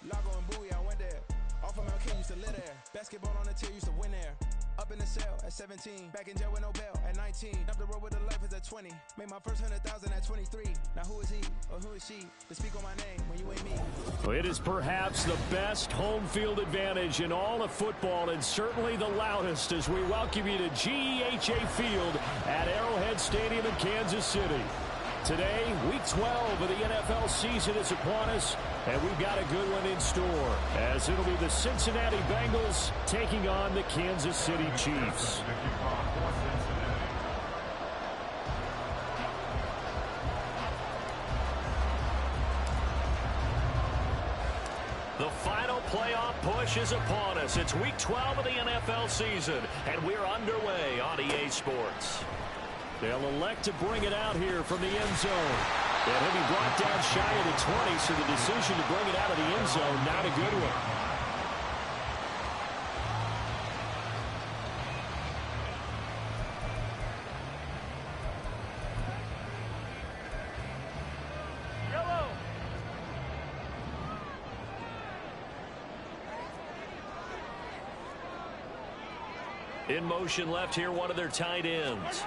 Lago and Bowie, I went there. Off of Mount King, used to live there. Basketball on the tier, used to win there. Up in the cell at 17. Back in jail with no bail at 19. Up the road with the life is at 20. Made my first 100,000 at 23. Now who is he or who is she to speak on my name when you ain't me? Well, it is perhaps the best home field advantage in all of football, and certainly the loudest, as we welcome you to GEHA Field at Arrowhead Stadium in Kansas City. Today, Week 12 of the NFL season is upon us, and we've got a good one in store, as it'll be the Cincinnati Bengals taking on the Kansas City Chiefs. The final playoff push is upon us. It's Week 12 of the NFL season, and we're underway on EA Sports. They'll elect to bring it out here from the end zone. And he'll be brought down shy of the 20, so the decision to bring it out of the end zone, not a good one. In motion left here, one of their tight ends.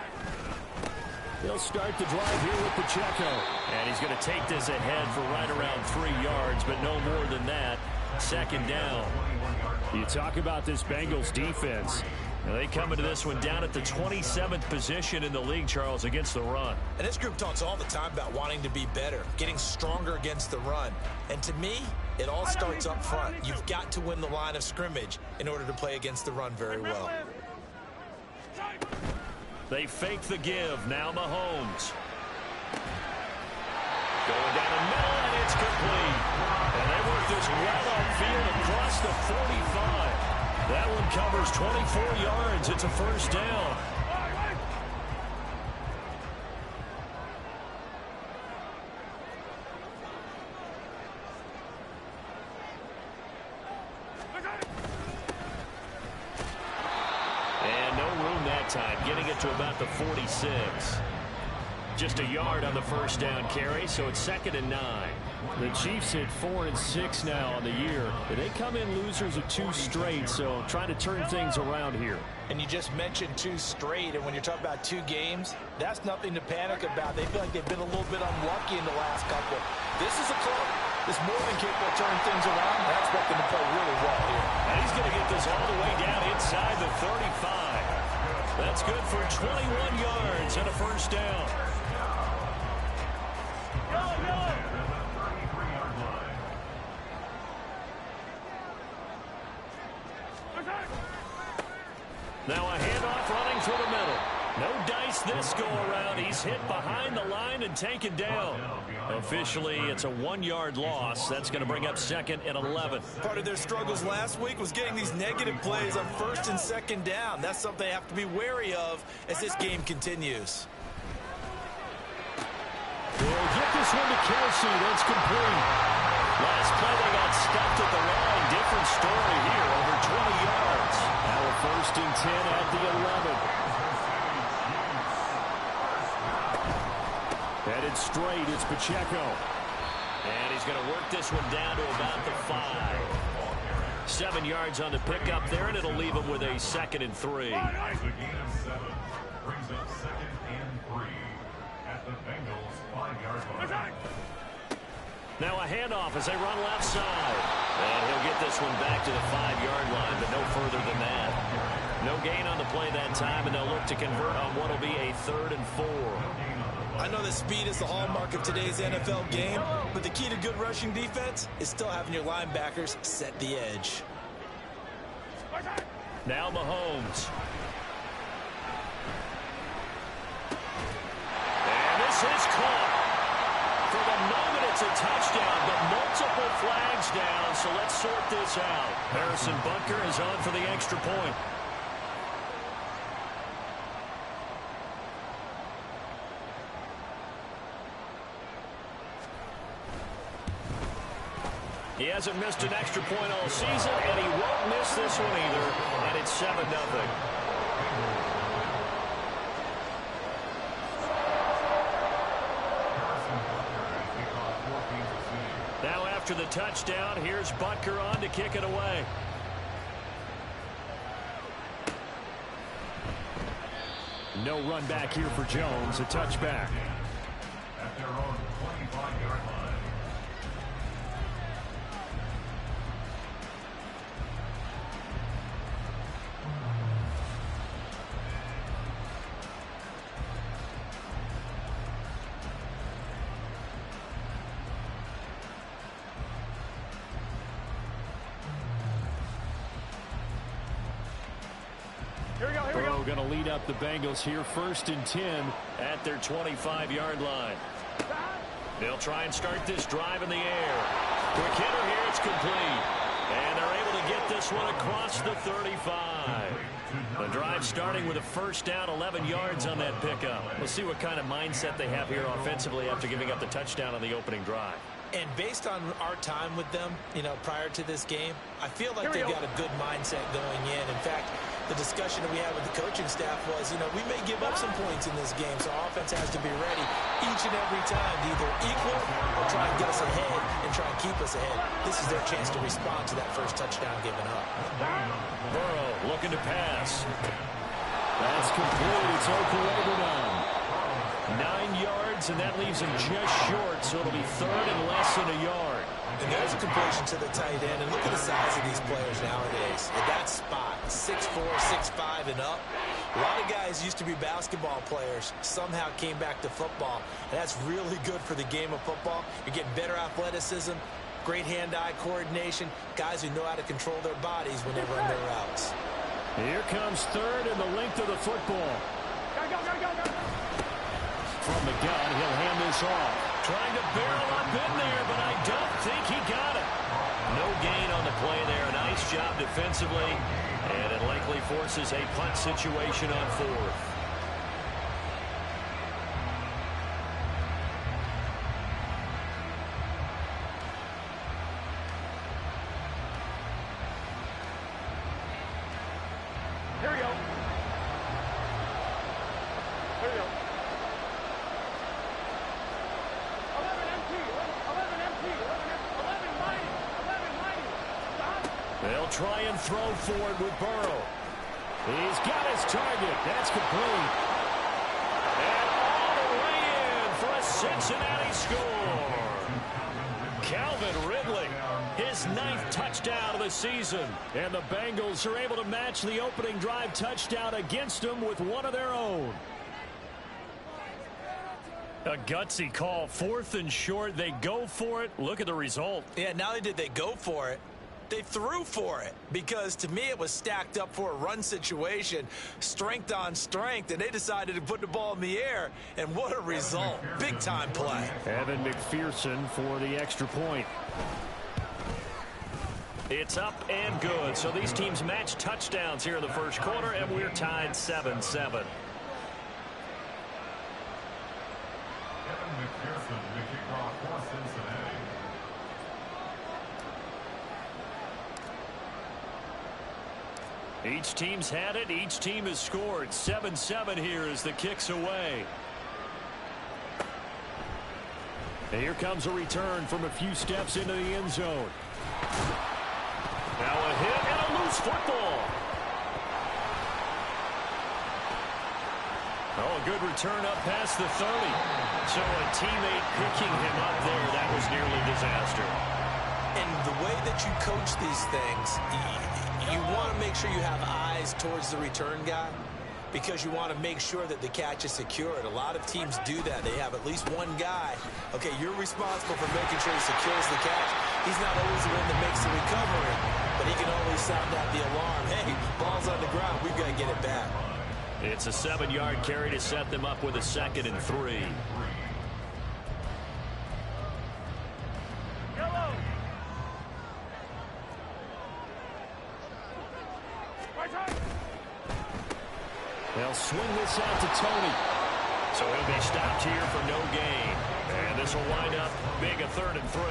They'll start the drive here with Pacheco. And he's going to take this ahead for right around 3 yards, but no more than that. Second down. You talk about this Bengals defense. Now they come into this one down at the 27th position in the league, Charles, against the run. And this group talks all the time about wanting to be better, getting stronger against the run. And to me, it all starts up front. You've got to win the line of scrimmage in order to play against the run very well. They fake the give. Now Mahomes. Going down the middle, and it's complete. And they work this well upfield across the 45. That one covers 24 yards. It's a first down. Time, getting it to about the 46. Just a yard on the first down carry, so it's 2nd and 9. The Chiefs hit 4 and 6 now on the year. They come in losers of 2 straight, so trying to turn things around here. And you just mentioned 2 straight, and when you're talking about 2 games, that's nothing to panic about. They feel like they've been a little bit unlucky in the last couple. This is a club that's more than capable of turning things around. I expect them to play really well here. And he's going to get this all the way down inside the 35. That's good for 21 yards and a first down. Now a handoff running through the middle. No dice this go around. He's hit behind the line and taken down. Officially, it's a 1-yard loss. That's going to bring up 2nd and 11. Part of their struggles last week was getting these negative plays on 1st and 2nd down. That's something they have to be wary of as this game continues. They'll get this one to Kelsey. That's complete. Last play, they got stuffed at the line. Different story here, over 20 yards. Now a 1st and 10 at the 11. Headed straight, it's Pacheco. And he's going to work this one down to about the 5. 7 yards on the pickup there, and it'll leave him with a 2nd and 3. The gain of 7 brings up 2nd and 3 at the Bengals 5-yard line. Now a handoff as they run left side. And he'll get this one back to the 5-yard line, but no further than that. No gain on the play that time, and they'll look to convert on what will be a 3rd and 4. I know that speed is the hallmark of today's NFL game, but the key to good rushing defense is still having your linebackers set the edge. Now Mahomes. And this is caught. For the moment, it's a touchdown, but multiple flags down, so let's sort this out. Harrison Butker is on for the extra point. He hasn't missed an extra point all season, and he won't miss this one either, and it's 7-0. Now after the touchdown. Here's Butker on to kick it away. No run back here for Jones. A touchback. At their own 25-yard line. Burrow going to lead up the Bengals here, 1st and 10 at their 25-yard line. They'll try and start this drive in the air. Quick hitter here, it's complete. And they're able to get this one across the 35. The drive starting with a first down, 11 yards on that pickup. We'll see what kind of mindset they have here offensively after giving up the touchdown on the opening drive. And based on our time with them, prior to this game, I feel like they've got a good mindset going in. In fact, the discussion that we had with the coaching staff was, we may give up some points in this game, so our offense has to be ready each and every time to either equal or try and get us ahead and try and keep us ahead. This is their chance to respond to that first touchdown given up. Burrow looking to pass. That's complete. It's Okwuegbunam. 9 yards, and that leaves him just short, so it'll be 3rd and less than a yard. And there's a completion to the tight end, and look at the size of these players nowadays. At that spot, 6'4", 6'5", and up. A lot of guys used to be basketball players, somehow came back to football, and that's really good for the game of football. You're getting better athleticism, great hand-eye coordination, guys who know how to control their bodies when they run their routes. Here comes 3rd and the length of the football. Go. From the gun, he'll hand this off. Trying to barrel up in there, but I don't think he got it. No gain on the play there. Nice job defensively, and it likely forces a punt situation on 4th. Here we go. They'll try and throw for it with Burrow. He's got his target. That's complete. And all the way in for a Cincinnati score. Calvin Ridley, his 9th touchdown of the season. And the Bengals are able to match the opening drive touchdown against them with one of their own. A gutsy call, 4th and short. They go for it. Look at the result. Yeah, not only did they go for it, they threw for it, because to me it was stacked up for a run situation, strength on strength, and they decided to put the ball in the air, and what a result. Big time play. Evan McPherson for the extra point. It's up and good. So these teams match touchdowns here in the first quarter, and we're tied 7-7. Evan McPherson, the kickoff for Cincinnati. Each team's had it. Each team has scored. 7-7 here as the kick's away. And here comes a return from a few steps into the end zone. Now a hit and a loose football. Oh, a good return up past the 30. So a teammate picking him up there, that was nearly disaster. And the way that you coach these things, you want to make sure you have eyes towards the return guy, because you want to make sure that the catch is secured. A lot of teams do that. They have at least one guy. Okay, you're responsible for making sure he secures the catch. He's not always the one that makes the recovery, but he can always sound out the alarm. Hey, ball's on the ground. We've got to get it back. It's a 7-yard carry to set them up with a 2nd and 3. They'll swing this out to Tony. So he'll be stopped here for no gain. And this will wind up being a 3rd and 3.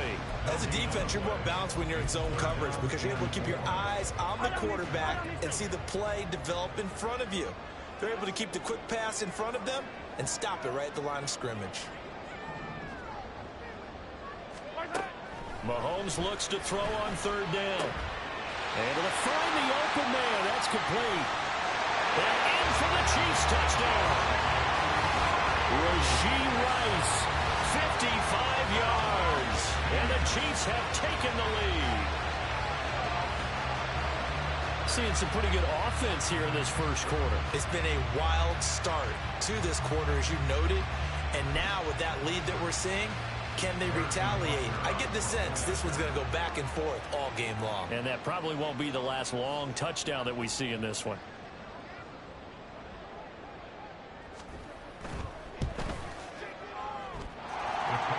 As a defense, you're more balanced when you're in zone coverage, because you're able to keep your eyes on the quarterback and see the play develop in front of you. They're able to keep the quick pass in front of them and stop it right at the line of scrimmage. Mahomes looks to throw on third down. Able to find the open man. That's complete. And in for the Chiefs touchdown. Rashee Rice, 55 yards. And the Chiefs have taken the lead. Seeing some pretty good offense here in this first quarter. It's been a wild start to this quarter, as you noted. And now with that lead that we're seeing, can they retaliate? I get the sense this one's going to go back and forth all game long. And that probably won't be the last long touchdown that we see in this one.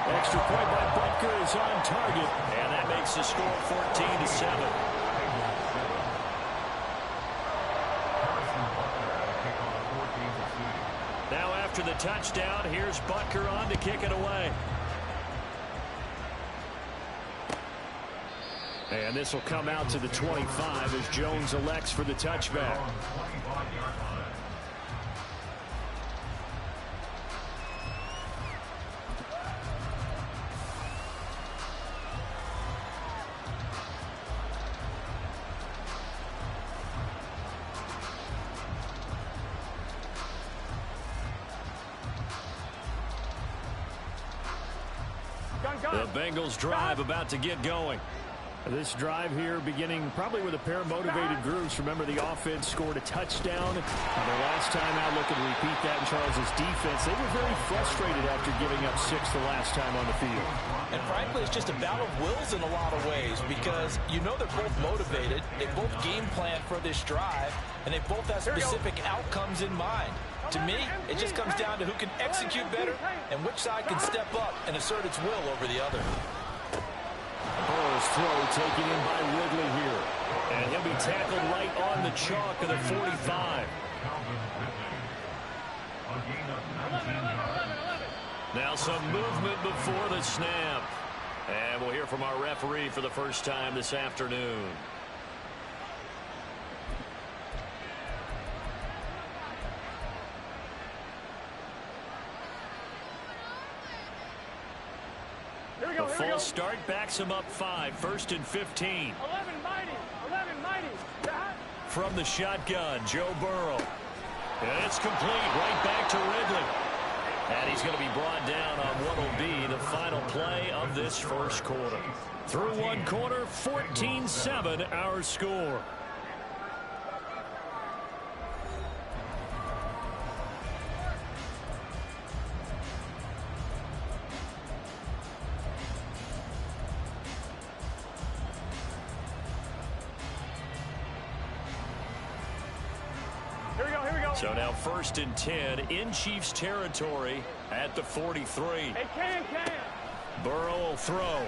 Extra point by Butker is on target. And that makes the score 14-7. Now after the touchdown, here's Butker on to kick it away. And this will come out to the 25 as Jones elects for the touchback. The Bengals drive about to get going. This drive here beginning probably with a pair of motivated groups. Remember, the offense scored a touchdown. Their last time out, looking to repeat that in Charles' defense. They were very frustrated after giving up 6 the last time on the field. And frankly, it's just a battle of wills in a lot of ways because you know they're both motivated. They both game plan for this drive, and they both have specific outcomes in mind. To me, it just comes down to who can execute better and which side can step up and assert its will over the other. Burrow's throw taken in by Ridley here. And he'll be tackled right on the chalk of the 45. Now some movement before the snap. And we'll hear from our referee for the first time this afternoon. The full start backs him up 5, 1st and 15. 11 mighty. From the shotgun, Joe Burrow. And it's complete right back to Ridley. And he's going to be brought down on what will be the final play of this first quarter. Through one quarter, 14-7 our score. So now 1st and 10 in Chiefs territory at the 43. Can. Burrow will throw.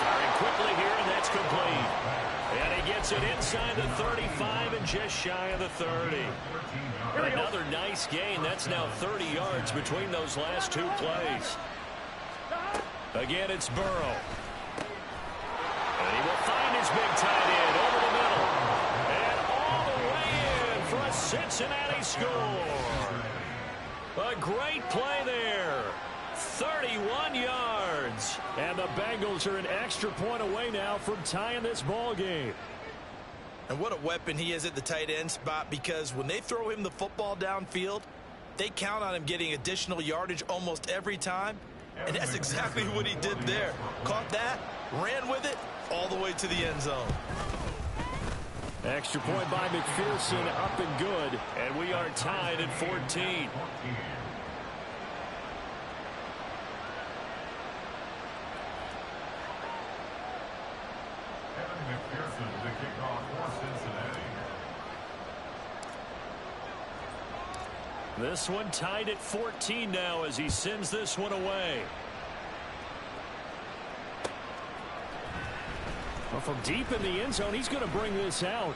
Firing quickly here, and that's complete. And he gets it inside the 35 and just shy of the 30. Another nice gain. That's now 30 yards between those last 2 plays. Again, it's Burrow. And he will find his big tight end over the middle. For a Cincinnati score. A great play there. 31 yards. And the Bengals are an extra point away now from tying this ball game. And what a weapon he is at the tight end spot, because when they throw him the football downfield, they count on him getting additional yardage almost every time. And that's exactly what he did there. Caught that, ran with it, all the way to the end zone. Extra point by McPherson, up and good, and we are tied at 14. McPherson, the kickoff for Cincinnati. This one tied at 14 now as he sends this one away. Well, from deep in the end zone, he's going to bring this out.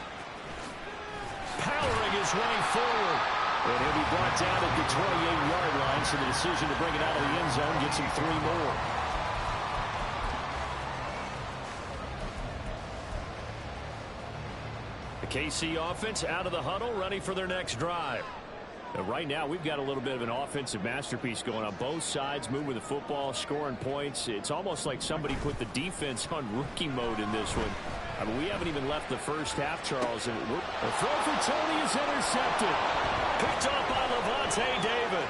Powering his way forward. And he'll be brought down at the 28-yard line, so the decision to bring it out of the end zone gets him 3 more. The KC offense out of the huddle, ready for their next drive. Right now, we've got a little bit of an offensive masterpiece going on. Both sides moving the football, scoring points. It's almost like somebody put the defense on rookie mode in this one. I mean, we haven't even left the first half, Charles. And the throw for Tony is intercepted. Picked off by Levante David.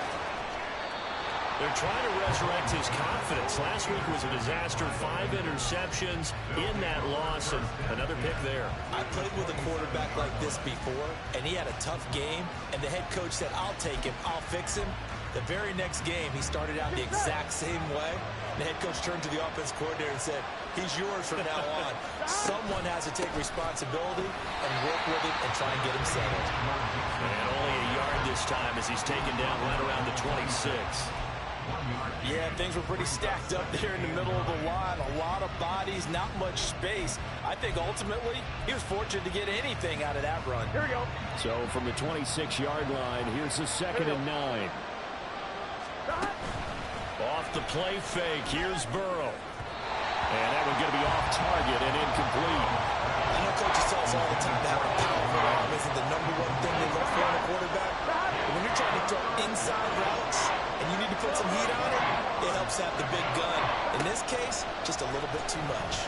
They're trying to resurrect his confidence. Last week was a disaster. 5 interceptions in that loss, and another pick there. I played with a quarterback like this before, and he had a tough game, and the head coach said, I'll take him, I'll fix him. The very next game, he started out the exact same way. The head coach turned to the offense coordinator and said, he's yours from now on. Someone has to take responsibility and work with him and try and get him settled. And only a yard this time as he's taken down right around the 26. Yeah, things were pretty stacked up there in the middle of the line. A lot of bodies, not much space. I think ultimately he was fortunate to get anything out of that run. Here we go. So from the 26-yard line, here's the 2nd and 9. Off the play fake, here's Burrow. And that one's going to be off target and incomplete. I know coaches tell us all the time that having a powerful arm isn't the #1 thing they look for in a quarterback. But when you're trying to throw inside routes and you need to put some heat on it, it helps have the big gun. In this case, just a little bit too much.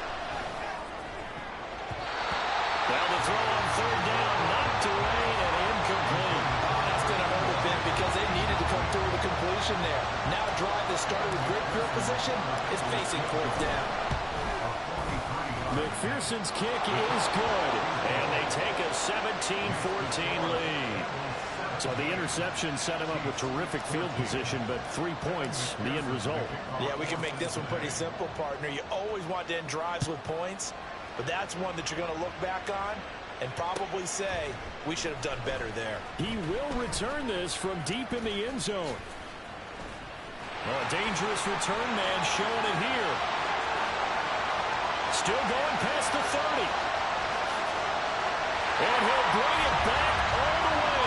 Now the throw on 3rd down, knocked away and incomplete. That's going to hurt a bit because they needed to come through with a completion there. Now a drive that started with great field position is facing 4th down. McPherson's kick is good, and they take a 17-14 lead. So the interception set him up with terrific field position, but 3 points, the end result. Yeah, we can make this one pretty simple, partner. You always want to end drives with points, but that's one that you're going to look back on and probably say, we should have done better there. He will return this from deep in the end zone. Well, a dangerous return man showing it here. Still going past the 30. And he'll bring it back all the way.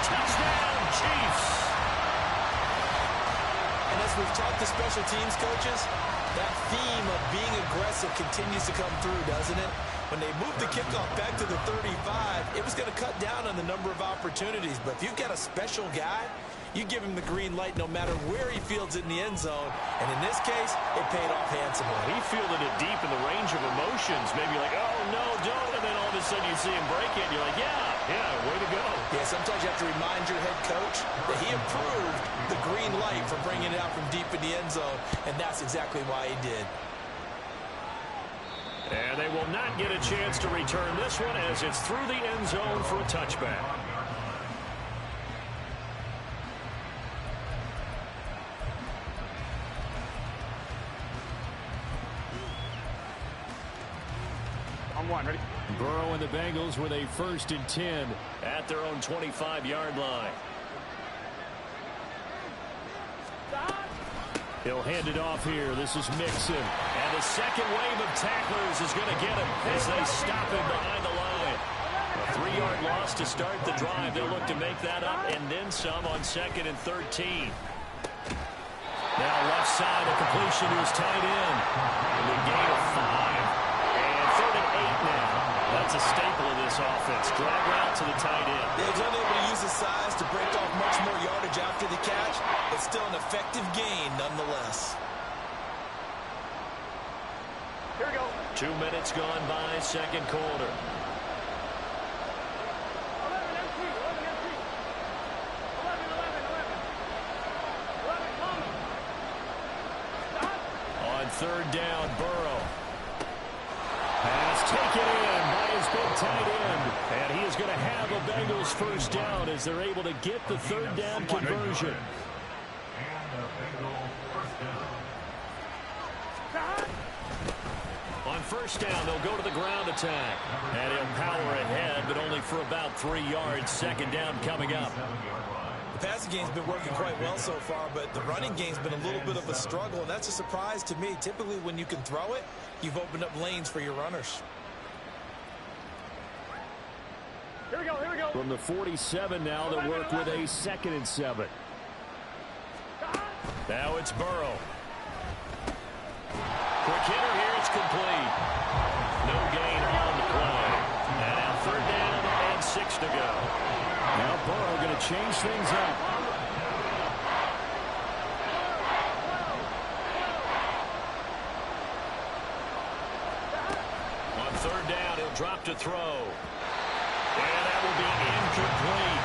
Touchdown, Chiefs. And as we've talked to special teams coaches, that theme of being aggressive continues to come through, doesn't it? When they moved the kickoff back to the 35, it was going to cut down on the number of opportunities. But if you've got a special guy, you give him the green light no matter where he fields it in the end zone. And in this case, it paid off handsomely. He fielded it deep in the range of emotions. Maybe like, oh, no, don't. And then all of a sudden you see him break it. And you're like, yeah, way to go. Yeah, sometimes you have to remind your head coach that he approved the green light for bringing it out from deep in the end zone. And that's exactly why he did. And they will not get a chance to return this one as it's through the end zone for a touchback. On 1, ready? Burrow and the Bengals with a 1st and 10 at their own 25-yard line. He'll hand it off here. This is Mixon. And the second wave of tacklers is going to get him as they stop him behind the line. A 3-yard loss to start the drive. They'll look to make that up and then some on 2nd and 13. Now left side, a completion to his tight end. And a gain of 5. And 3rd and 8 now. That's a staple of this offense. Drag route to the tight end. He was unable to use his size to break off much more yardage after the catch, but still an effective gain nonetheless. Here we go. 2 minutes gone by, 2nd quarter. 11 MC. 11 MC. 11 comma. Stop. On 3rd down, Burrow. Pass taken in by his big tight end. And he is going to have a Bengals 1st down as they're able to get the 3rd down conversion. On 1st down, they'll go to the ground attack. And he'll power ahead, but only for about 3 yards. 2nd down coming up. The passing game's been working quite well so far, but the running game's been a little bit of a struggle, and that's a surprise to me. Typically, when you can throw it, you've opened up lanes for your runners. Here we go. Here we go. From the 47 now, they'll work with a 2nd and 7. Now it's Burrow. Quick hitter here, it's complete. No gain on the play. And now 3rd down and 6 to go. Now Burrow going to change things up. On third down, he'll drop to throw. And that will be incomplete.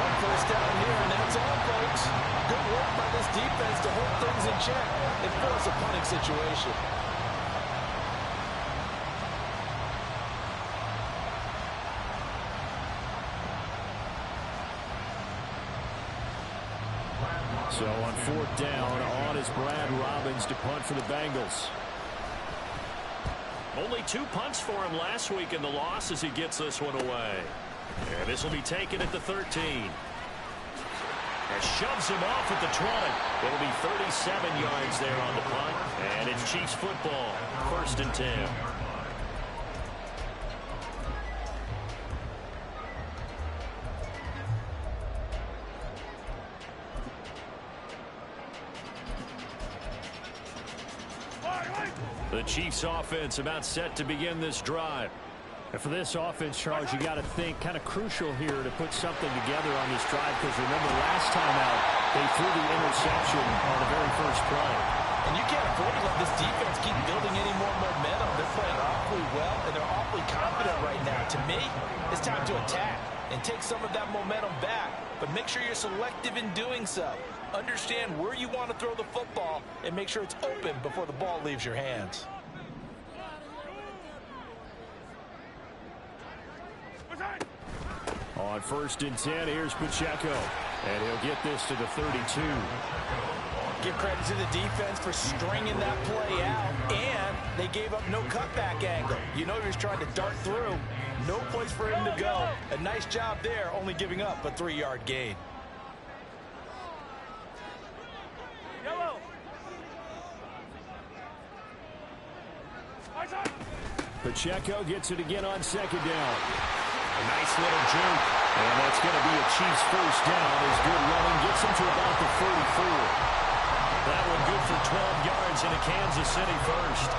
One first down here, and that's all, folks. Good work by this defense to hold things in check and force a punting situation. So on fourth down, on is Brad Robbins to punt for the Bengals. Only 2 punts for him last week in the loss as he gets this one away. And this will be taken at the 13. And shoves him off at the 20. It'll be 37 yards there on the punt. And it's Chiefs football, 1st and 10. The Chiefs offense about set to begin this drive. And for this offense, Charles, you got to think kind of crucial here to put something together on this drive, because remember last time out they threw the interception on the very first play. And you can't afford to let this defense keep building any more momentum. They're playing awfully well, and they're awfully confident right now. To me, it's time to attack and take some of that momentum back. But make sure you're selective in doing so. Understand where you want to throw the football and make sure it's open before the ball leaves your hands. On 1st and 10, here's Pacheco. And he'll get this to the 32. Give credit to the defense for stringing that play out, and they gave up no cutback angle. You know he was trying to dart through. No place for him to go. A nice job there, only giving up a 3-yard gain. Yellow. Pacheco gets it again on 2nd down. A nice little juke. And that's going to be a Chiefs first down as good running gets him to about the 34. That one good for 12 yards in a Kansas City first.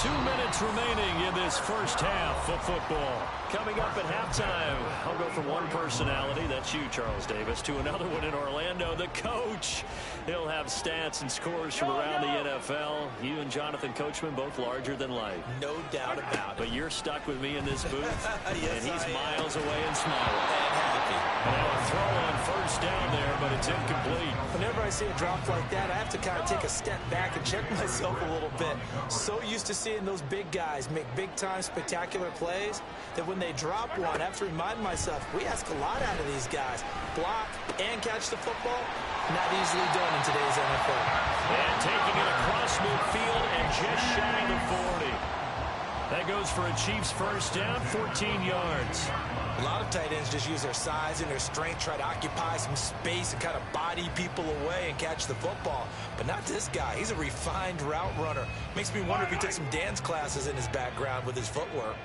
2 minutes remaining in this first half of football. Coming up at halftime, I'll go from one personality, that's you, Charles Davis, to another one in Orlando, the coach. He'll have stats and scores from around the NFL. You and Jonathan Coachman, both larger than life. No doubt about it. But you're stuck with me in this booth, Yes, and he's I am. miles away and smiling. And happy. And now a throw on first down there, but it's incomplete. Whenever I see a drop like that, I have to kind of take a step back and check myself a little bit. So used to seeing those big guys make big-time spectacular plays that when they drop one, I have to remind myself, we ask a lot out of these guys. Block and catch the football, not easily done in today's NFL. And taking it across midfield and just shy of the 40. That goes for a Chiefs first down, 14 yards. A lot of tight ends just use their size and their strength, try to occupy some space and kind of body people away and catch the football. But not this guy. He's a refined route runner. Makes me wonder if he took some dance classes in his background with his footwork.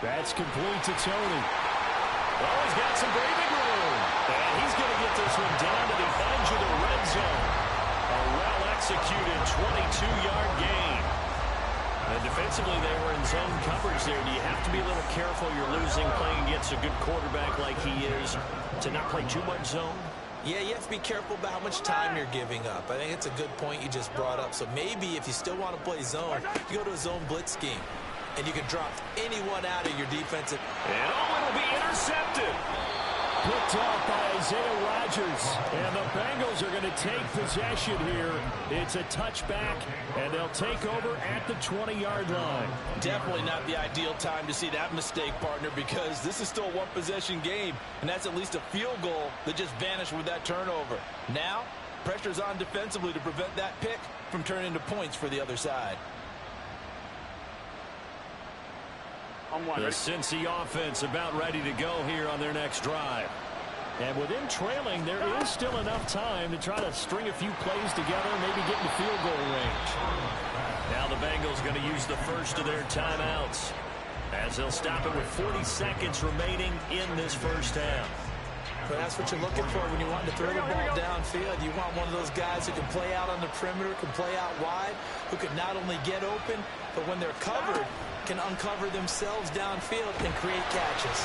That's complete to Tony. Oh, he's got some breathing room. And he's going to get this one down to the edge of the red zone. A well-executed 22-yard gain. And defensively, they were in zone coverage there. Do you have to be a little careful? You're losing playing against a good quarterback like he is to not play too much zone? Yeah, you have to be careful about how much time you're giving up. I think it's a good point you just brought up. So maybe if you still want to play zone, you go to a zone blitz scheme. And you can drop anyone out of your defensive. And it'll be intercepted. Picked off by Isaiah Rodgers. And the Bengals are going to take possession here. It's a touchback, and they'll take over at the 20-yard line. Definitely not the ideal time to see that mistake, partner, because this is still a one-possession game, and that's at least a field goal that just vanished with that turnover. Now, pressure's on defensively to prevent that pick from turning into points for the other side. The Cincy offense about ready to go here on their next drive. And with them trailing, there is still enough time to try to string a few plays together, maybe get in the field goal range. Now the Bengals going to use the first of their timeouts as they'll stop it with 40 seconds remaining in this first half. But that's what you're looking for when you want to throw the ball downfield. You want one of those guys who can play out on the perimeter, can play out wide, who can not only get open, but when they're covered, can uncover themselves downfield and create catches.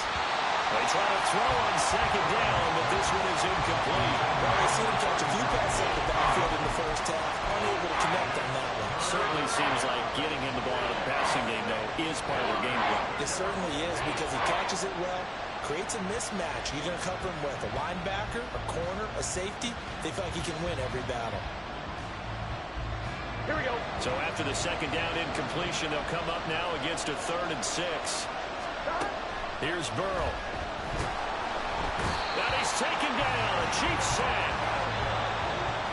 They try to throw on second down, but this one is incomplete. Well, they see him catch a few passes up the backfield in the first half, unable to connect on that one. Certainly seems like getting him the ball out of the passing game, though, is part of their game plan. It certainly is because he catches it well, creates a mismatch. You're going to cover him with a linebacker, a corner, a safety. They feel like he can win every battle. Here we go. So after the second down incompletion, they'll come up now against a 3rd and 6. Here's Burrow. And he's taken down. A Chiefs sack.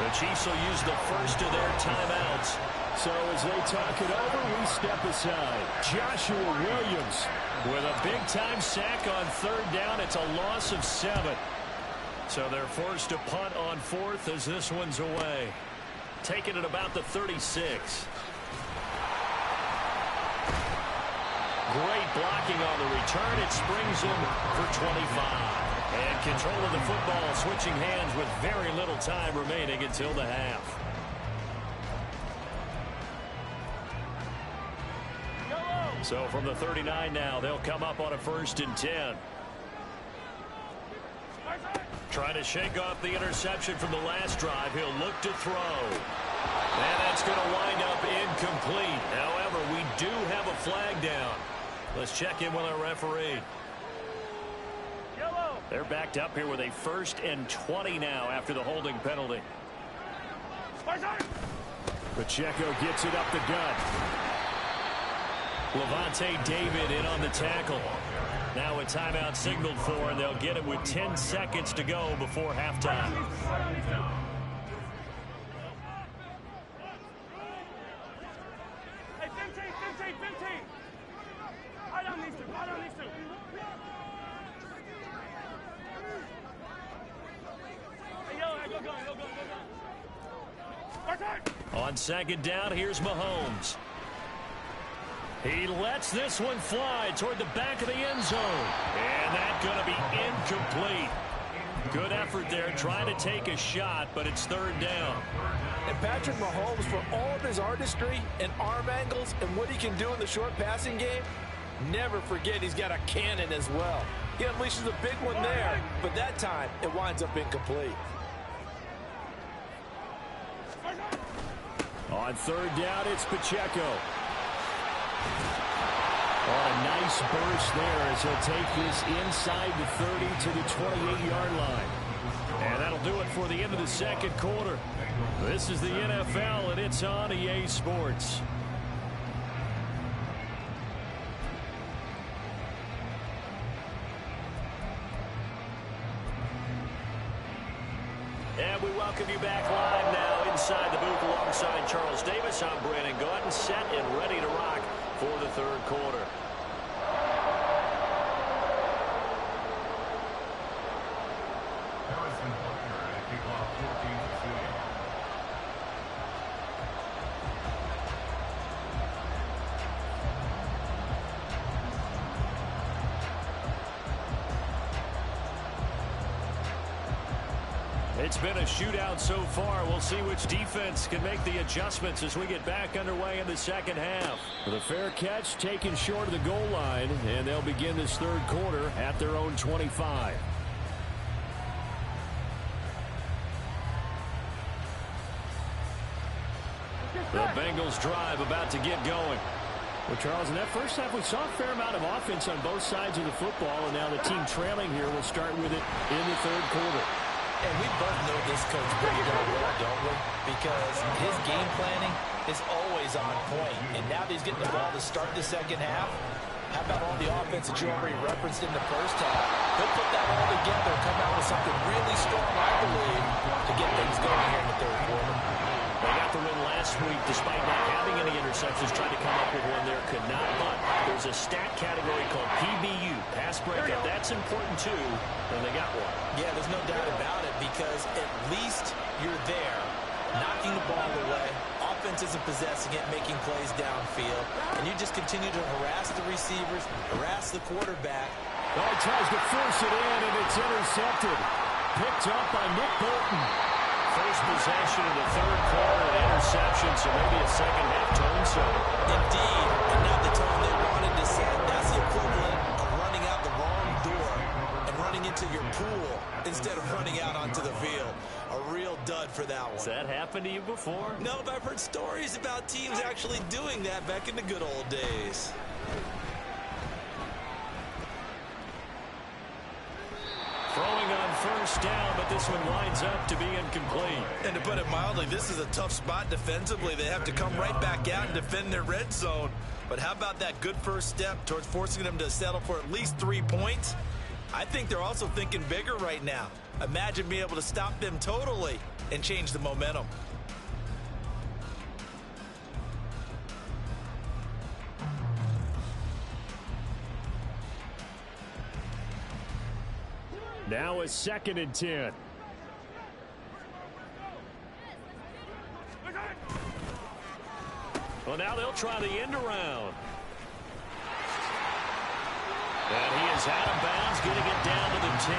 The Chiefs will use the first of their timeouts. So as they talk it over, we step aside. Joshua Williams with a big-time sack on 3rd down. It's a loss of 7. So they're forced to punt on 4th as this one's away. Taken at about the 36. Great blocking on the return. It springs him for 25. And control of the football, switching hands with very little time remaining until the half. So from the 39 now, they'll come up on a 1st and 10. Trying to shake off the interception from the last drive. He'll look to throw. And that's going to wind up incomplete. However, we do have a flag down. Let's check in with our referee. Yellow. They're backed up here with a 1st and 20 now after the holding penalty. Pacheco gets it up the gut. Levante David in on the tackle. Now a timeout signaled for, and they'll get it with 10 seconds to go before halftime. Hey, 15. I don't need to. Hey, yellow, go. On second down, here's Mahomes. He lets this one fly toward the back of the end zone. And that's going to be incomplete. Good effort there, trying to take a shot, but it's 3rd down. And Patrick Mahomes, for all of his artistry and arm angles and what he can do in the short passing game, never forget he's got a cannon as well. He unleashes a big one there, but that time it winds up incomplete. On 3rd down, it's Pacheco. Oh, a nice burst there as he'll take this inside the 30 to the 28-yard line. And that'll do it for the end of the second quarter. This is the NFL, and it's on EA Sports. And we welcome you back live now inside the booth alongside Charles Davis. I'm Brandon Gordon, set and ready to rock for the 3rd quarter. It's been a shootout so far. We'll see which defense can make the adjustments as we get back underway in the second half. The fair catch taken short of the goal line, and they'll begin this 3rd quarter at their own 25. The Bengals drive about to get going. Well, Charles, in that first half, we saw a fair amount of offense on both sides of the football, and now the team trailing here will start with it in the 3rd quarter. And we both know this coach pretty darn well, don't we? Because his game planning is always on point. And now that he's getting the ball to start the second half, how about all the offense that you already referenced in the first half? He'll put that all together and come out with something really strong, I believe, to get things going here in the 3rd quarter. They got the win last week despite not having any interceptions. Tried to come up with one there, could not. But there's a stat category called PBU, pass breakup. That's important too, and they got one. Yeah, there's no doubt about it because at least you're there, knocking the ball away. Offense isn't possessing it, making plays downfield. And you just continue to harass the receivers, harass the quarterback, Oh, he tries to force it in, and it's intercepted. Picked up by Nick Bolton. First possession of the third quarter, an interception, so maybe a second-half tone setter. Indeed, and now the tone they wanted to set. That's the equivalent of running out the wrong door and running into your pool instead of running out onto the field. A real dud for that one. Has that happened to you before? No, but I've heard stories about teams actually doing that back in the good old days. Throwing on first down, but this one winds up to be incomplete. And to put it mildly, this is a tough spot defensively. They have to come right back out and defend their red zone. But how about that good first step towards forcing them to settle for at least 3 points? I think they're also thinking bigger right now. Imagine being able to stop them totally and change the momentum. Now a 2nd and 10. Well, now they'll try the end around. And he is out of bounds, getting it down to the 10.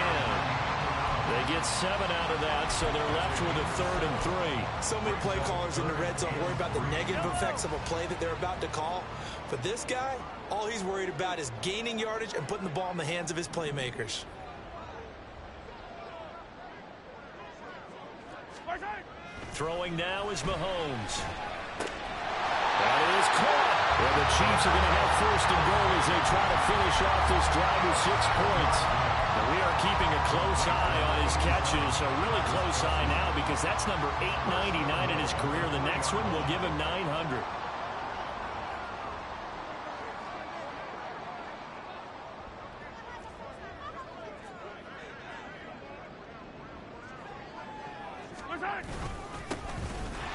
They get 7 out of that, so they're left with a 3rd and 3. So many play callers in the red zone worry about the negative effects of a play that they're about to call. But this guy, all he's worried about is gaining yardage and putting the ball in the hands of his playmakers. Throwing now is Mahomes. That is caught. And the Chiefs are going to have 1st and goal as they try to finish off this drive with 6 points. And we are keeping a close eye on his catches, a really close eye now because that's number 899 in his career. The next one will give him 900.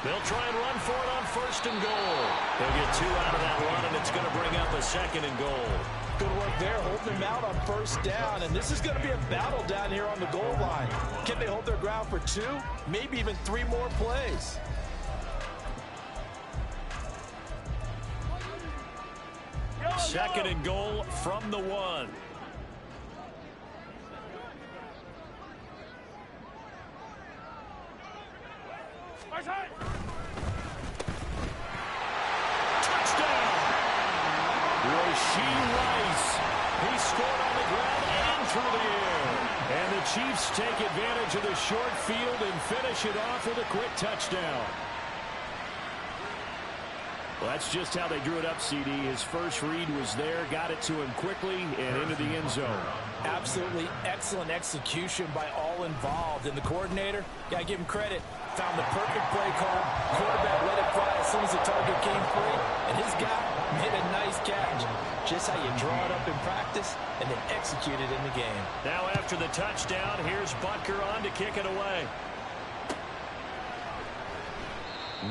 They'll try and run for it on 1st and goal. They'll get 2 out of that run, and it's going to bring up a 2nd and goal. Good work there, holding them out on 1st down, and this is going to be a battle down here on the goal line. Can they hold their ground for 2, maybe even 3 more plays? Second and goal from the 1. Touchdown! Rashee Rice. He scored on the ground and through the air. And the Chiefs take advantage of the short field and finish it off with a quick touchdown. Well, that's just how they drew it up, CD. His first read was there, got it to him quickly, and into the end zone. Absolutely excellent execution by all involved. And the coordinator, gotta give him credit, found the perfect play call. Quarterback let it fly as soon as the target came free, and his guy made a nice catch. Just how you draw it up in practice and then execute it in the game. Now after the touchdown, here's Butker on to kick it away.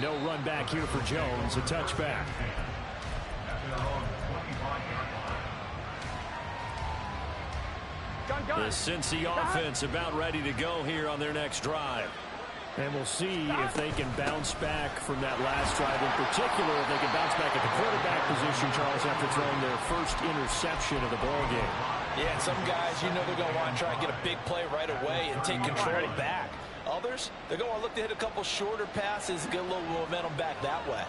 No run back here for Jones, a touchback. The Cincy offense about ready to go here on their next drive. And we'll see if they can bounce back from that last drive. In particular, if they can bounce back at the quarterback position, Charles, after throwing their first interception of the ballgame. Yeah, and some guys, you know they're going to want to try and get a big play right away and take control back. Others, they're going to look to hit a couple shorter passes, get a little momentum back that way.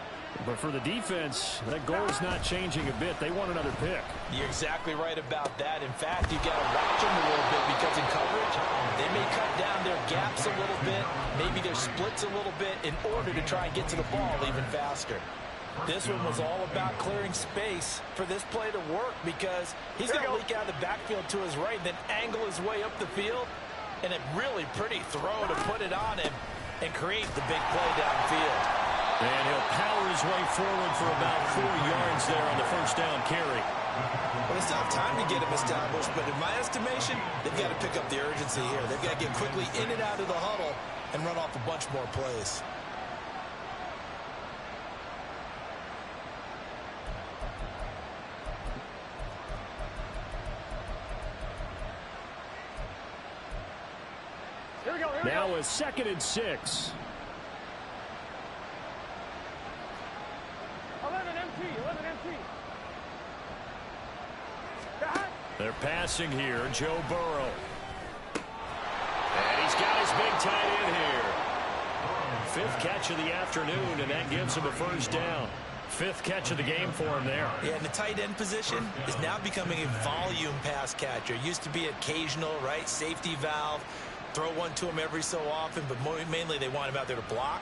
But for the defense, that goal is not changing a bit. They want another pick. You're exactly right about that. In fact, you got to watch them a little bit because in coverage, they may cut down their gaps a little bit, maybe their splits a little bit in order to try and get to the ball even faster. This one was all about clearing space for this play to work because he's going to leak out of the backfield to his right, then angle his way up the field. And a really pretty throw to put it on him and create the big play downfield. And he'll power his way forward for about 4 yards there on the first down carry. Well, it's not time to get him established, but in my estimation, they've got to pick up the urgency here. They've got to get quickly in and out of the huddle and run off a bunch more plays. Now a 2nd and 6. 11 MT. They're passing here. Joe Burrow. And he's got his big tight end here. 5th catch of the afternoon, and that gives him a first down. 5th catch of the game for him there. Yeah, and the tight end position is now becoming a volume pass catcher. Used to be occasional, right? Safety valve. Throw one to him every so often, but mainly they want him out there to block.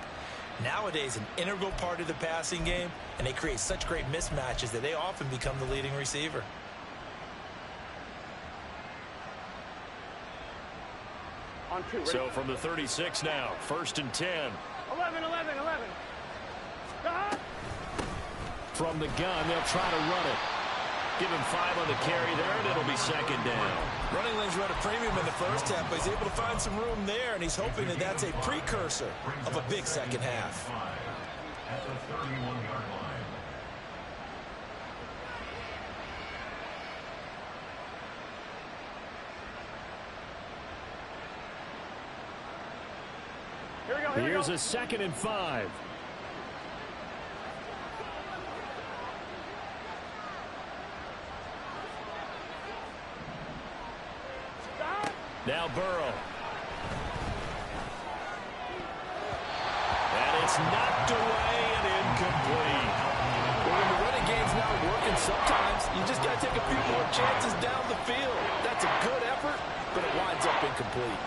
Nowadays, an integral part of the passing game, and they create such great mismatches that they often become the leading receiver. On 2, ready? So from the 36 now, 1st and 10. 11. Stop. From the gun, they'll try to run it. Give him 5 on the carry there, and it'll be 2nd down. Running lanes were at a premium in the first half, but he's able to find some room there, and he's hoping that that's a precursor of a big second half. At the 31-yard line. Here we go. Here's a 2nd and 5. Stop. Now Burrow. And it's knocked away and incomplete. Well, when the running game's not working, sometimes you just got to take a few more chances down the field. That's a good effort, but it winds up incomplete.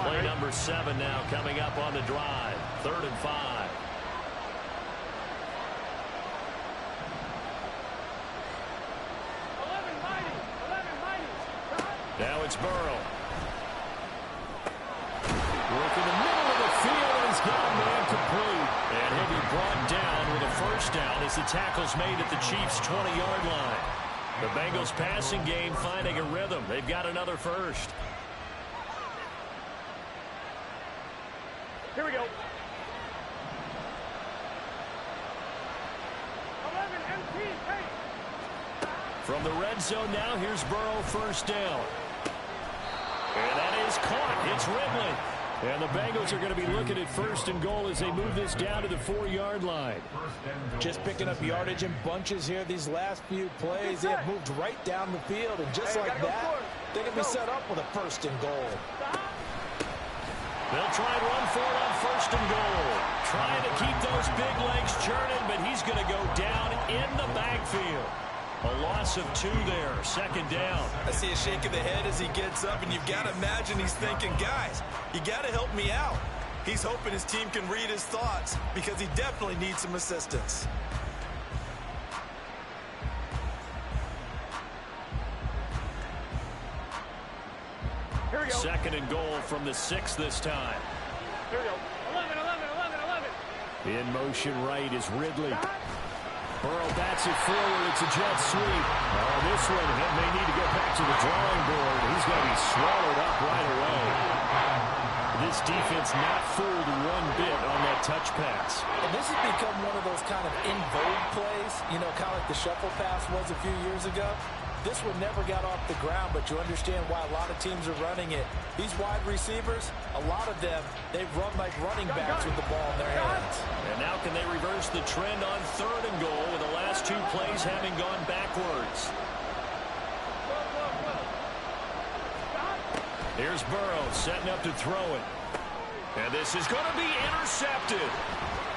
Play number 7 now coming up on the drive. 3rd and 5. 11 mighty. Now it's Burrow. Work in the middle of the field, and he's got a man complete. And he'll be brought down with a first down as the tackle's made at the Chiefs' 20-yard line. The Bengals passing game finding a rhythm. They've got another first. Here we go. 11 MT. Hey. From the red zone now, here's Burrow, first down. And that is caught. It's Ridley. And the Bengals are going to be looking at 1st and goal as they move this down to the 4-yard line. Just picking up yardage in bunches here these last few plays. They have moved right down the field, and just like that, they can be set up with a 1st and goal. They'll try and run for it on 1st and goal. Trying to keep those big legs churning, but he's going to go down in the backfield. A loss of 2 there, 2nd down. I see a shake of the head as he gets up, and you've got to imagine he's thinking, guys, you got to help me out. He's hoping his team can read his thoughts because he definitely needs some assistance. Here we go. 2nd and goal from the 6 this time. Here we go. 11. In motion right is Ridley. Burrow bats it forward. It's a jet sweep. Oh, this one, he may need to get back to the drawing board. He's going to be swallowed up right away. This defense not fooled one bit on that touch pass. And this has become one of those kind of in vogue plays, you know, kind of like the shuffle pass was a few years ago. This one never got off the ground, but you understand why a lot of teams are running it. These wide receivers, a lot of them, they run like running backs with the ball in their hands. And now can they reverse the trend on 3rd and goal with the last 2 plays having gone backwards? Here's Burrow setting up to throw it. And this is going to be intercepted.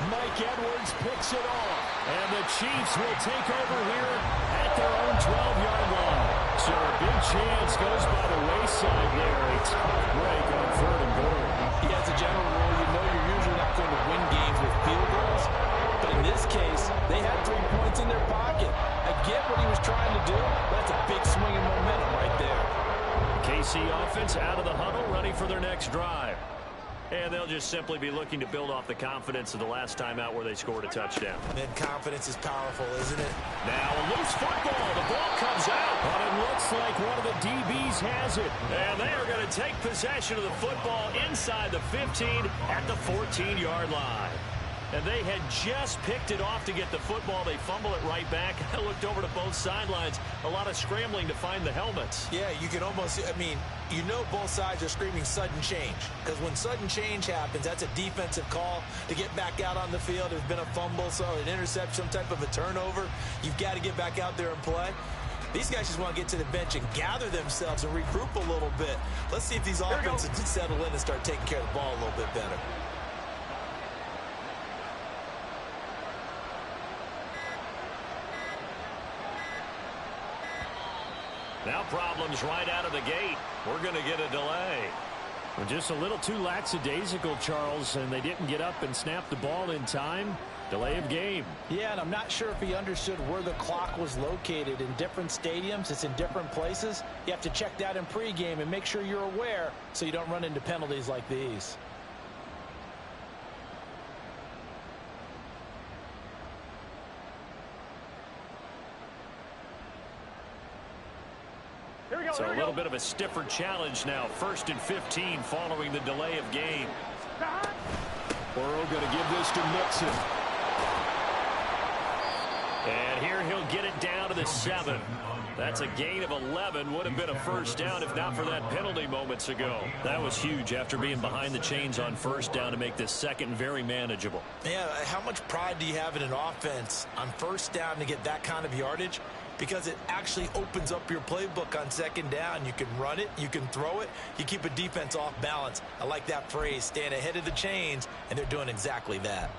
Mike Edwards picks it off. And the Chiefs will take over here at their own 12-yard line. So a big chance goes by the wayside there. A tough break on 3rd and goal. Yeah, as a general rule, you know you're usually not going to win games with field goals. But in this case, they had 3 points in their pocket. I get what he was trying to do. That's a big swing of momentum right there. KC offense out of the huddle, ready for their next drive. And they'll just simply be looking to build off the confidence of the last time out where they scored a touchdown. And confidence is powerful, isn't it? Now a loose football. The ball comes out. But it looks like one of the DBs has it. And they are going to take possession of the football inside the 15 at the 14-yard line. And they had just picked it off to get the football. They fumble it right back. I looked over to both sidelines. A lot of scrambling to find the helmets. Yeah, you can almost, I mean, you know both sides are screaming sudden change. Because when sudden change happens, that's a defensive call to get back out on the field. There's been a fumble, so an interception, some type of a turnover. You've got to get back out there and play. These guys just want to get to the bench and gather themselves and regroup a little bit. Let's see if these offenses can settle in and start taking care of the ball a little bit better. Now problems right out of the gate. We're going to get a delay. Well, just a little too lackadaisical, Charles, and they didn't get up and snap the ball in time. Delay of game. Yeah, and I'm not sure if he understood where the clock was located. In different stadiums, it's in different places. You have to check that in pregame and make sure you're aware so you don't run into penalties like these. So a little bit of a stiffer challenge now. 1st and 15 following the delay of game. Burrow going to give this to Mixon. And here he'll get it down to the 7. That's a gain of 11. Would have been a first down if not for that penalty moments ago. That was huge after being behind the chains on first down to make this second very manageable. Yeah, how much pride do you have in an offense on first down to get that kind of yardage? Because it actually opens up your playbook on second down. You can run it, you can throw it, you keep a defense off balance. I like that phrase, stand ahead of the chains, and they're doing exactly that.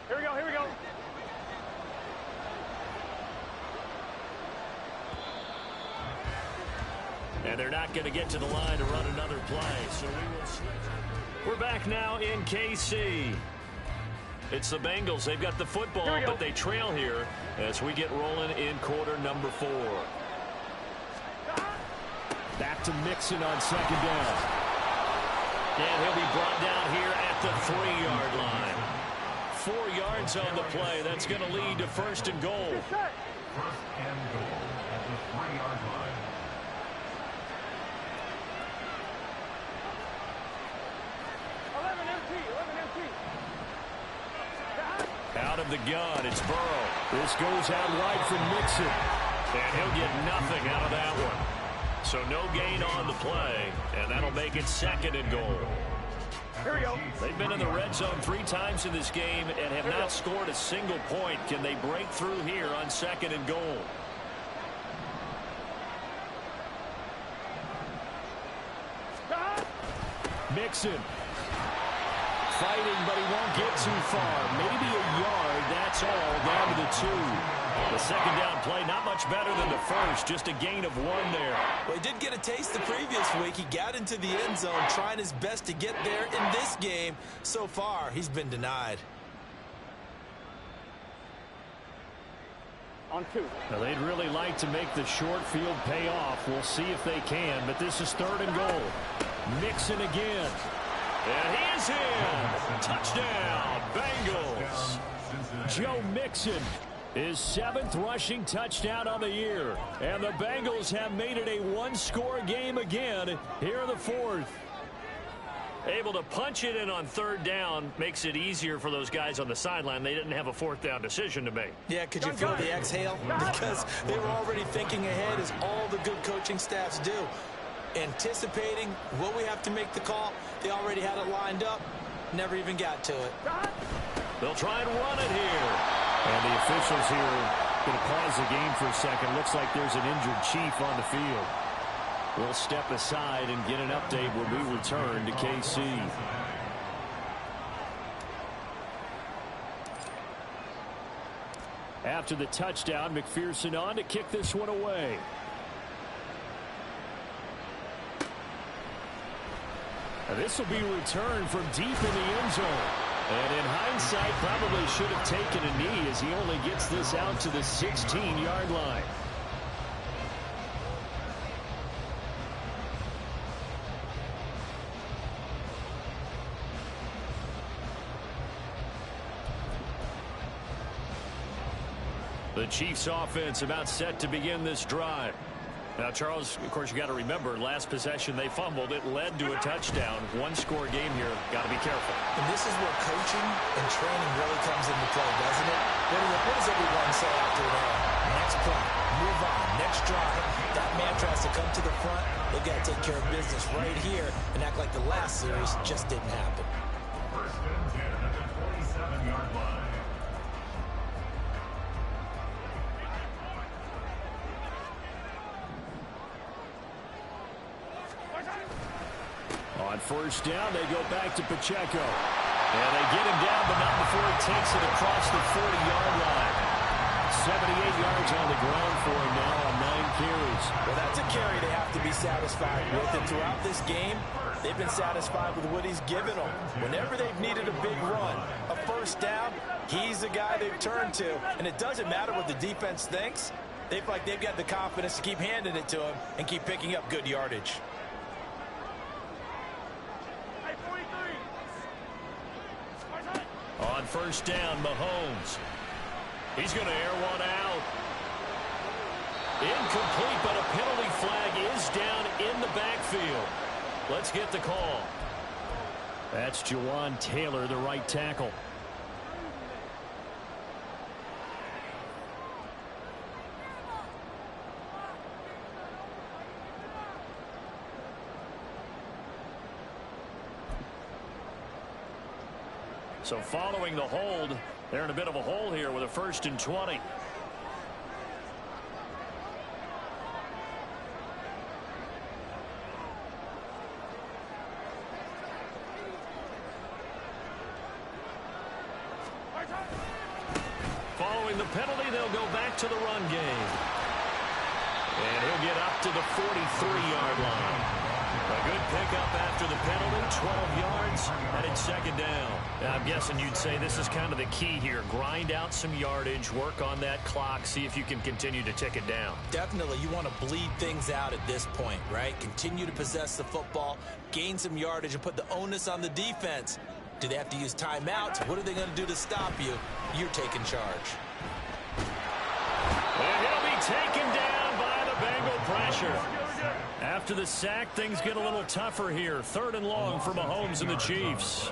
Here we go, here we go. And they're not going to get to the line to run another play. So we're back now in KC. It's the Bengals. They've got the football, but they trail here as we get rolling in quarter number 4. Back to Mixon on second down. And he'll be brought down here at the 3-yard line. 4 yards on the play. That's going to lead to 1st and goal. 1st and goal at the 3-yard line. Out of the gun, it's Burrow. This goes out wide from Mixon. And he'll get nothing out of that one. So no gain on the play, and that'll make it 2nd and goal. Here we go. They've been in the red zone 3 times in this game and have not scored a single point. Can they break through here on 2nd and goal? Mixon. Fighting, but he won't get too far. Maybe a yard, that's all, down to the 2. The second down play, not much better than the first, just a gain of 1 there. Well, he did get a taste the previous week. He got into the end zone, trying his best to get there in this game. So far, he's been denied. On 2. Now, they'd really like to make the short field pay off. We'll see if they can, but this is 3rd and goal. Mixon again. And he is in. Touchdown, Bengals. Joe Mixon, his 7th rushing touchdown on the year. And the Bengals have made it a 1-score game again here in the 4th. Able to punch it in on 3rd down makes it easier for those guys on the sideline. They didn't have a 4th down decision to make. Yeah, could you feel the exhale? Because they were already thinking ahead, as all the good coaching staffs do. Anticipating what we have to make the call. They already had it lined up. Never even got to it. They'll try and run it here. And the officials here going to pause the game for a second. Looks like there's an injured Chief on the field. We'll step aside and get an update when we return to KC. After the touchdown, McPherson on to kick this one away. This will be returned from deep in the end zone. And in hindsight, probably should have taken a knee as he only gets this out to the 16-yard line. The Chiefs offense about set to begin this drive. Now, Charles, of course, you got to remember, last possession they fumbled. It led to a touchdown. One-score game here. Got to be careful. And this is where coaching and training really comes into play, doesn't it? What does everyone say after an error? Next play, move on, next drive. That mantra has to come to the front. They've got to take care of business right here and act like the last series just didn't happen. First and 10 at the 27-yard line. On first down, they go back to Pacheco. And they get him down, but not before he takes it across the 40-yard line. 78 yards on the ground for him now on 9 carries. Well, that's a carry they have to be satisfied with. And throughout this game, they've been satisfied with what he's given them. Whenever they've needed a big run, a first down, he's the guy they've turned to. And it doesn't matter what the defense thinks. They feel like they've got the confidence to keep handing it to him and keep picking up good yardage. On first down, Mahomes. He's going to air one out. Incomplete, but a penalty flag is down in the backfield. Let's get the call. That's Jawan Taylor, the right tackle. So following the hold, they're in a bit of a hole here with a 1st and 20. Following the penalty, they'll go back to the run game. And he'll get up to the 43-yard line. A good pickup after the penalty, 12 yards, and it's 2nd down. I'm guessing you'd say this is kind of the key here. Grind out some yardage, work on that clock, see if you can continue to tick it down. Definitely, you want to bleed things out at this point, right? Continue to possess the football, gain some yardage, and put the onus on the defense. Do they have to use timeouts? What are they going to do to stop you? You're taking charge. And he'll be taken down by the Bengal pressure. After the sack, things get a little tougher here. 3rd and long for Mahomes and the Chiefs.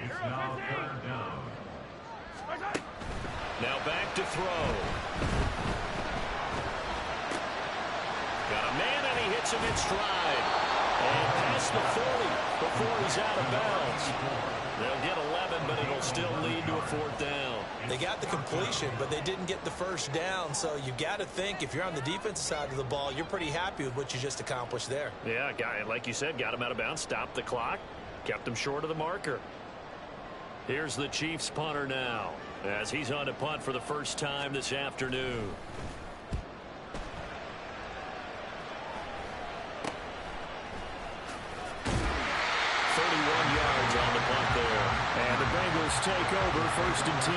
It's now 3rd down. Now back to throw. Got a man, and he hits him in stride. And past the 40 before he's out of bounds. They'll get 11, but it'll still lead to a 4th down. They got the completion, but they didn't get the first down. So you got to think, if you're on the defensive side of the ball, you're pretty happy with what you just accomplished there. Yeah, guy, like you said, got him out of bounds, stopped the clock, kept him short of the marker. Here's the Chiefs punter now, as he's on to punt for the first time this afternoon. 31 yards on the punt there. And the Bengals take over 1st and 10.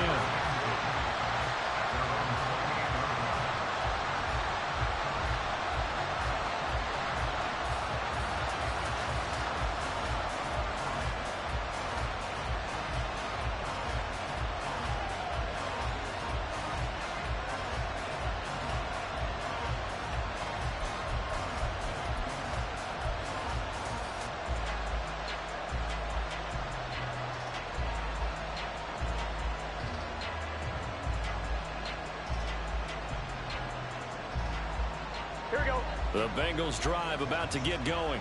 The Bengals drive about to get going.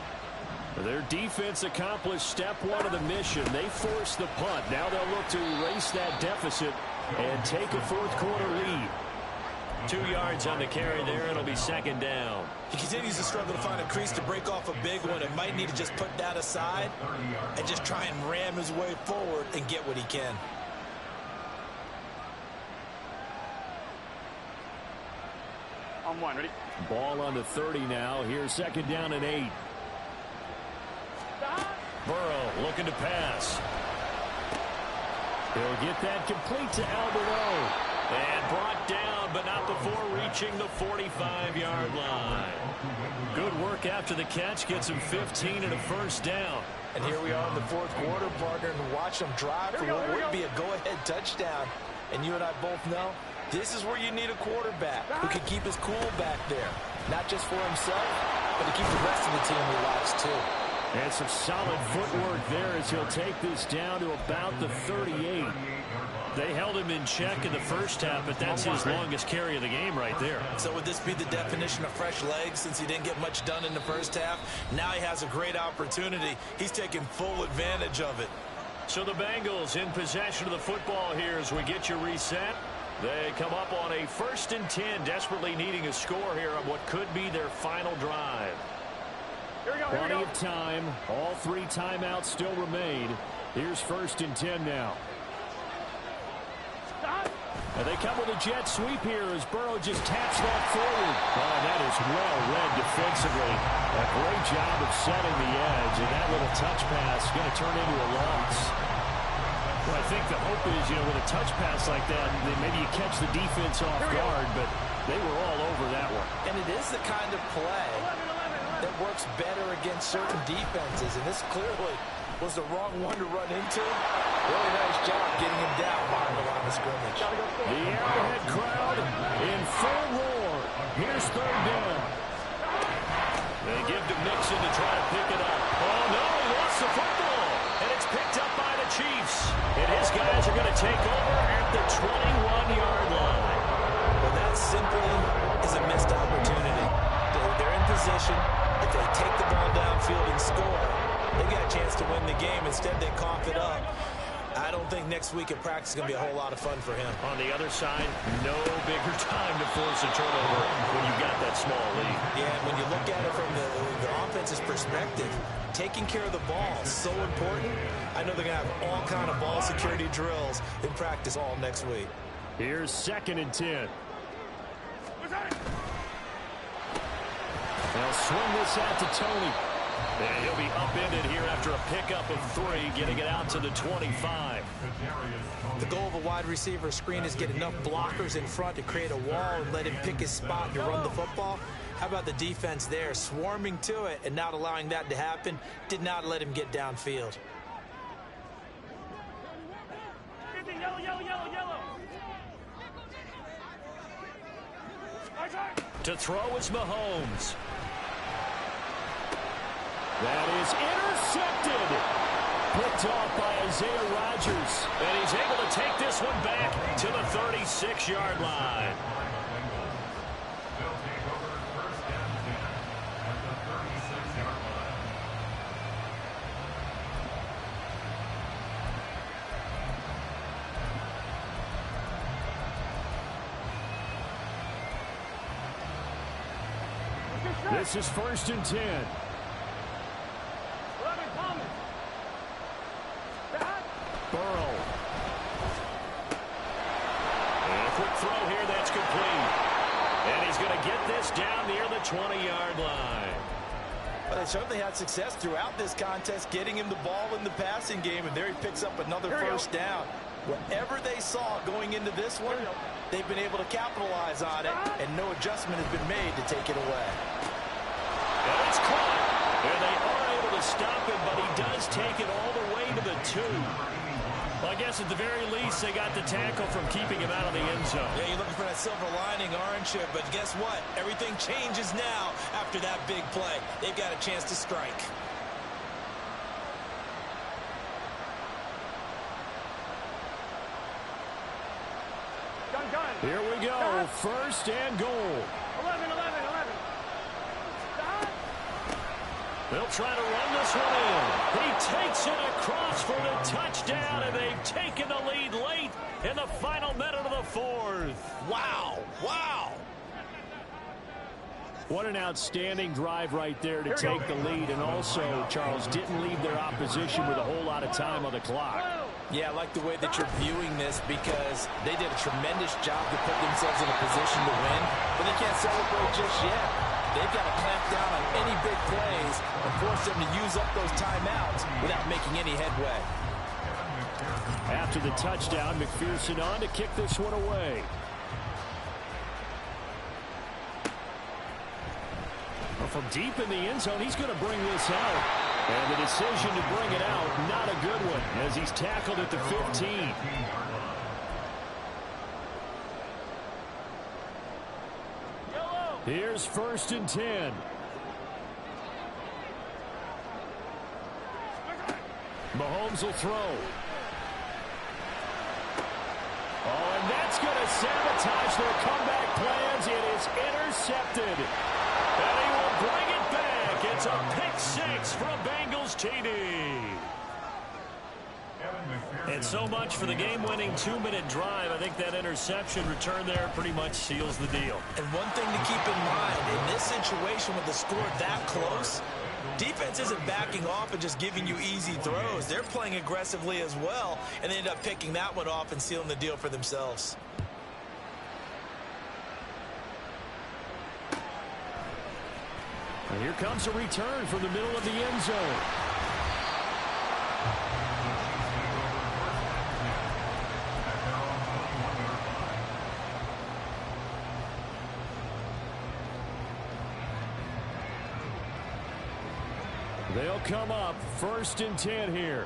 Their defense accomplished step 1 of the mission. They forced the punt. Now they'll look to erase that deficit and take a 4th quarter lead. 2 yards on the carry there. It'll be 2nd down. He continues to struggle to find a crease to break off a big one. It might need to just put that aside and just try and ram his way forward and get what he can. On 1, ready? Ball on the 30 now. Here's 2nd down and 8. Burrow looking to pass. He'll get that complete to Alberto. And brought down, but not before reaching the 45-yard line. Good work after the catch. Gets him 15 and a 1st down. And here we are in the 4th quarter, partner, and watch them drive for what would be a go-ahead touchdown. And you and I both know this is where you need a quarterback who can keep his cool back there. not just for himself, but to keep the rest of the team relaxed too. And some solid footwork there as he'll take this down to about the 38. They held him in check in the first half, but that's his longest carry of the game right there. So would this be the definition of fresh legs since he didn't get much done in the first half? Now he has a great opportunity. He's taking full advantage of it. So the Bengals in possession of the football here as we get you reset. They come up on a 1st and 10, desperately needing a score here on what could be their final drive. Plenty of time. All 3 timeouts still remain. Here's 1st and 10 now. And they come with a jet sweep here as Burrow just taps that forward. Oh, that is well read defensively. A great job of setting the edge, and that little touch pass is going to turn into a loss. Well, I think the hope is, with a touch pass like that, then maybe you catch the defense off guard, but they were all over that one. And it is the kind of play that works better against certain defenses, and this clearly was the wrong one to run into. Really nice job getting him down behind the line of scrimmage. The Arrowhead crowd in full roar. Here's 3rd down. They give to Mixon to try to pick it up. Oh, no, he lost the football. And it's picked up by the Chiefs. And his guys are going to take over at the 21-yard line. Well, that simply is a missed opportunity. They're in position. If they take the ball downfield and score, they got a chance to win the game. Instead, they cough it up. I don't think next week at practice is going to be a whole lot of fun for him. On the other side, no bigger time to force a turnover when you've got that small lead. Yeah, and when you look at it from the offense's perspective, taking care of the ball is so important. I know they're going to have all kind of ball security drills in practice all next week. Here's 2nd and 10. They'll swing this out to Tony. And he'll be upended here after a pickup of 3, getting it out to the 25. The goal of a wide receiver screen is get enough blockers in front to create a wall and let him pick his spot to run the football. How about the defense there, swarming to it and not allowing that to happen? Did not let him get downfield. To throw is Mahomes. That is intercepted. Picked off by Isaiah Rodgers. And he's able to take this one back to the 36-yard line. They'll take over 1st and 10 at the 36-yard line. This is 1st and 10. Burrow. And a quick throw here, that's complete. And he's going to get this down near the 20-yard line. Well, they certainly had success throughout this contest, getting him the ball in the passing game, and there he picks up another 1st down. Whatever they saw going into this one, they've been able to capitalize on it, and no adjustment has been made to take it away. And it's caught. And they are able to stop him, but he does take it all the way to the 2. Well, I guess at the very least, they got the tackle from keeping him out of the end zone. Yeah, you're looking for that silver lining, aren't you? But guess what? Everything changes now after that big play. They've got a chance to strike. Here we go. 1st and goal. 11. They'll try to run this one in. He takes it across for the touchdown, and they've taken the lead late in the final minute of the 4th. Wow. What an outstanding drive right there to take the lead, and also, Charles, didn't leave their opposition with a whole lot of time on the clock. Yeah, I like the way that you're viewing this because they did a tremendous job to put themselves in a position to win, but they can't celebrate just yet. They've got to clamp down on any big plays and force them to use up those timeouts without making any headway. After the touchdown, McPherson on to kick this one away. Well, from deep in the end zone, he's going to bring this out. And the decision to bring it out, not a good one, as he's tackled at the 15. Yellow. Here's 1st and 10. Mahomes will throw. Oh, and that's going to sabotage their comeback plans. It is intercepted. And he will bring it back. It's a pick six from Bengals TD. And so much for the game-winning 2-minute drive. I think that interception return there pretty much seals the deal. And one thing to keep in mind, in this situation with the score that close, defense isn't backing off and just giving you easy throws. They're playing aggressively as well, and they end up picking that one off and sealing the deal for themselves. And here comes a return from the middle of the end zone. They'll come up 1st and 10 here.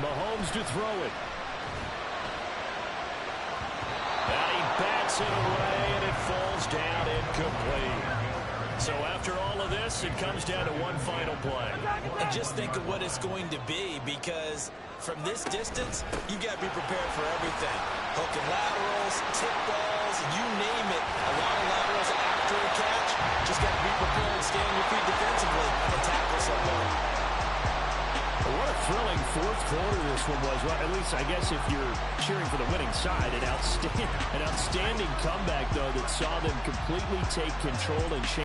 Mahomes to throw it. And he bats it away, and it falls down incomplete. So after all of this, it comes down to one final play. And just think of what it's going to be, because from this distance, you've got to be prepared for everything. Hook and laterals, tip balls, you name it. A lot of laterals after a catch. Just got to be prepared and stay on your feet defensively and tackle somebody. What a thrilling 4th quarter this one was. Well, at least, I guess, if you're cheering for the winning side, an outstanding comeback, though, that saw them completely take control and change.